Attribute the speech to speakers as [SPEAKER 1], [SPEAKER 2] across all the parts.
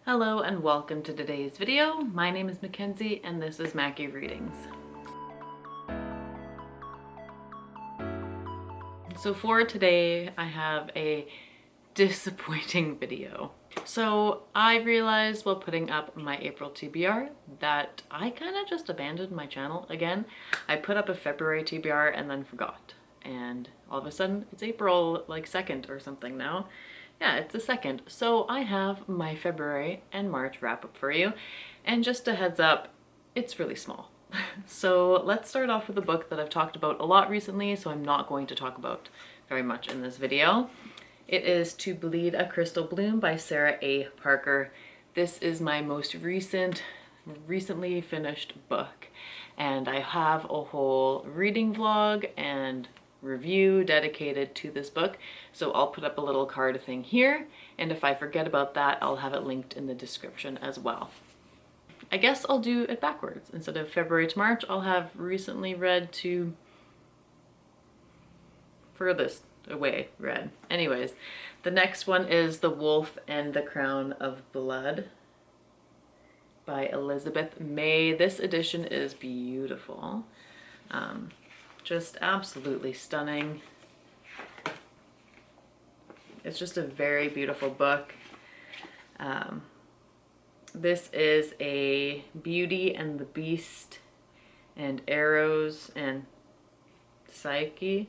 [SPEAKER 1] Hello and welcome to today's video. My name is Mackenzie and this is Mackie Readings. So for today I have a disappointing video. So I realized while putting up my April TBR that I kind of just abandoned my channel again. I put up a February TBR and then forgot. And all of a sudden it's April like 2nd or something now. Yeah, it's the 2nd. So I have my February and March wrap up for you. And just a heads up, it's really small. So let's start off with a book that I've talked about a lot recently, so I'm not going to talk about very much in this video. It is To Bleed a Crystal Bloom by Sarah A. Parker. This is my most recently finished book. And I have a whole reading vlog and review dedicated to this book, so I'll put up a little card thing here, and if I forget about that I'll have it linked in the description as well. I guess I'll do it backwards. Instead of February to March, I'll have recently read to furthest away read. Anyways, the next one is The Wolf and the Crown of Blood by Elizabeth May. This edition is beautiful. Just absolutely stunning. It's just a very beautiful book. This is a Beauty and the Beast and Arrows and Psyche.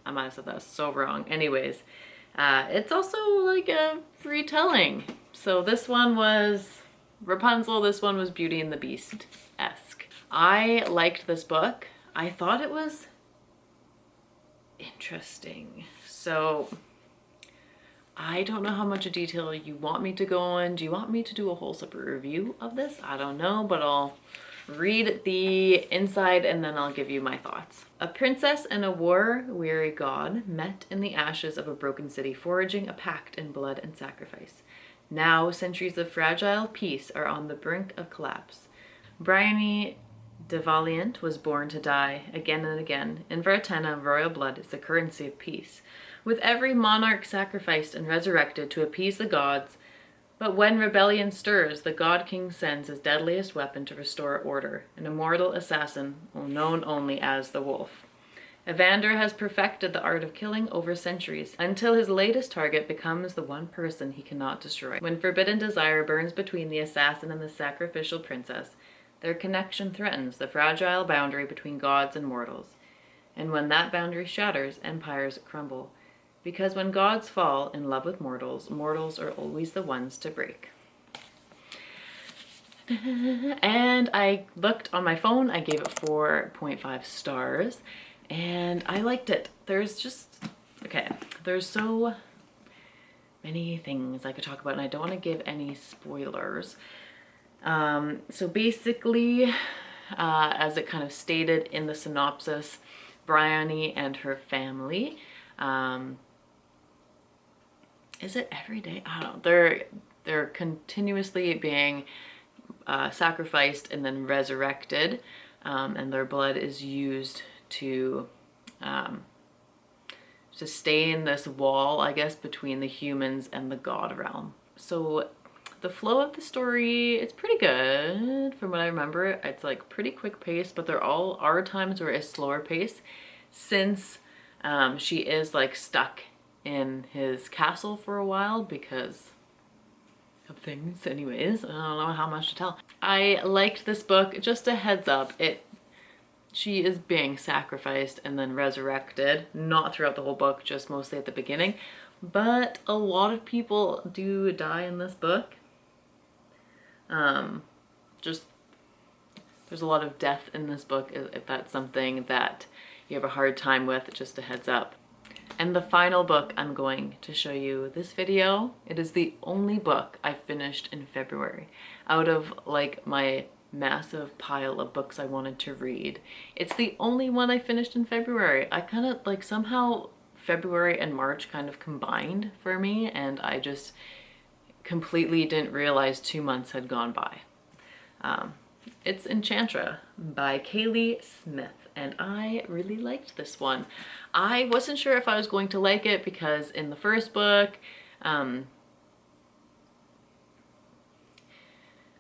[SPEAKER 1] I might have said that so wrong. Anyways, it's also like a retelling. So this one was Rapunzel, this one was Beauty and the Beast-esque. I liked this book. I thought it was interesting. So I don't know how much detail you want me to go in. Do you want me to do a whole separate review of this? I don't know, but I'll read the inside and then I'll give you my thoughts. A princess and a war-weary god met in the ashes of a broken city, forging a pact in blood and sacrifice. Now, centuries of fragile peace are on the brink of collapse. Bryony de Valiant was born to die again and again. In Vertena, royal blood is the currency of peace, with every monarch sacrificed and resurrected to appease the gods. But when rebellion stirs, the god king sends his deadliest weapon to restore order, an immortal assassin known only as the Wolf. Evander has perfected the art of killing over centuries, until his latest target becomes the one person he cannot destroy. When forbidden desire burns between the assassin and the sacrificial princess, their connection threatens the fragile boundary between gods and mortals. And when that boundary shatters, empires crumble. Because when gods fall in love with mortals, mortals are always the ones to break. And I looked on my phone, I gave it 4.5 stars, and I liked it. There's so many things I could talk about, and I don't want to give any spoilers. So basically, as it kind of stated in the synopsis, Bryony and her family, is it every day? I don't know. They're continuously being sacrificed and then resurrected, and their blood is used to sustain this wall, I guess, between the humans and the god realm. So the flow of the story, it's pretty good from what I remember. It's like pretty quick pace, but there all are times where it's slower pace, since she is like stuck in his castle for a while because of things. Anyways, I don't know how much to tell. I liked this book. Just a heads up, she is being sacrificed and then resurrected, not throughout the whole book, just mostly at the beginning. But a lot of people do die in this book. There's a lot of death in this book, if that's something that you have a hard time with, just a heads up. And the final book I'm going to show you this video, it is the only book I finished in February out of like my massive pile of books I wanted to read. It's the only one I finished in February. I kind of like somehow February and March kind of combined for me, and I just completely didn't realize 2 months had gone by. It's Enchantra by Kaylee Smith, and I really liked this one. I wasn't sure if I was going to like it because in the first book,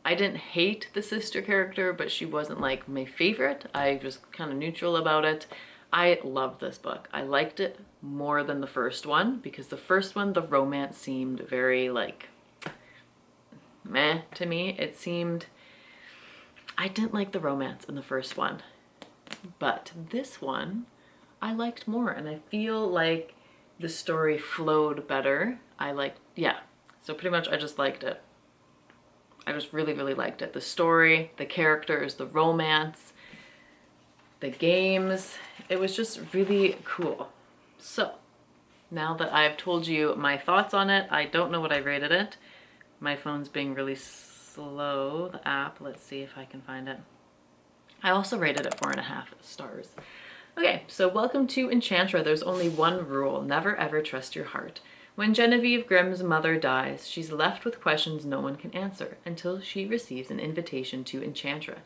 [SPEAKER 1] I didn't hate the sister character, but she wasn't like my favorite. I was kind of neutral about it. I loved this book. I liked it more than the first one because the first one, the romance seemed very like meh to me. It seemed, I didn't like the romance in the first one, but this one I liked more, and I feel like the story flowed better. Yeah, so pretty much I just liked it. I just really, really liked it. The story, the characters, the romance, the games, it was just really cool. So now that I've told you my thoughts on it, I don't know what I rated it. My phone's being really slow, the app. Let's see if I can find it. I also rated it 4.5 stars. Okay, so welcome to Enchantra. There's only one rule: never ever trust your heart. When Genevieve Grimm's mother dies, she's left with questions no one can answer until she receives an invitation to Enchantra,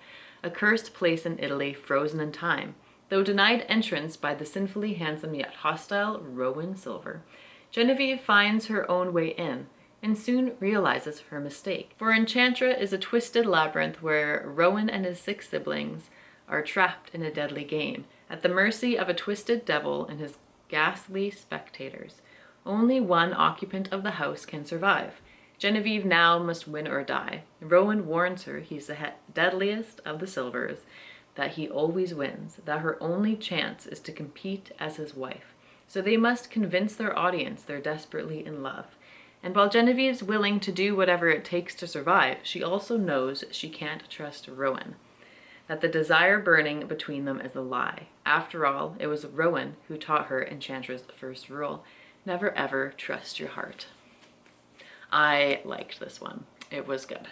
[SPEAKER 1] a cursed place in Italy frozen in time. Though denied entrance by the sinfully handsome yet hostile Rowan Silver, Genevieve finds her own way in and soon realizes her mistake. For Enchantra is a twisted labyrinth where Rowan and his 6 siblings are trapped in a deadly game, at the mercy of a twisted devil and his ghastly spectators. Only one occupant of the house can survive. Genevieve now must win or die. Rowan warns her he's the deadliest of the Silvers, that he always wins, that her only chance is to compete as his wife. So they must convince their audience they're desperately in love. And while Genevieve's willing to do whatever it takes to survive, she also knows she can't trust Rowan, that the desire burning between them is a lie. After all, it was Rowan who taught her Enchantra's first rule: never ever trust your heart. I liked this one. It was good.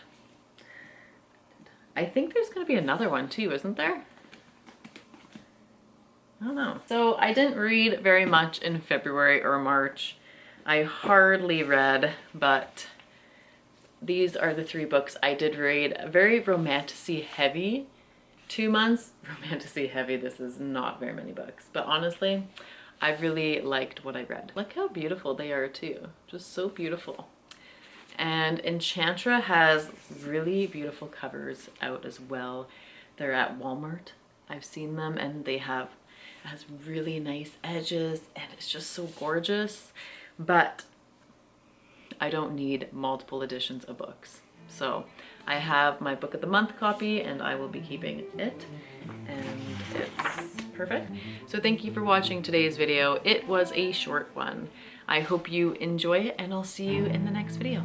[SPEAKER 1] I think there's going to be another one too, isn't there? I don't know. So I didn't read very much in February or March. I hardly read, but these are the 3 books I did read. Very romantic-y heavy. 2 months, romantic-y heavy. This is not very many books, but honestly, I really liked what I read. Look how beautiful they are too. Just so beautiful. And Enchantra has really beautiful covers out as well. They're at Walmart. I've seen them, and it has really nice edges, and it's just so gorgeous. But I don't need multiple editions of books. So I have my book of the month copy, and I will be keeping it, and it's perfect. So thank you for watching today's video. It was a short one. I hope you enjoy it, and I'll see you in the next video.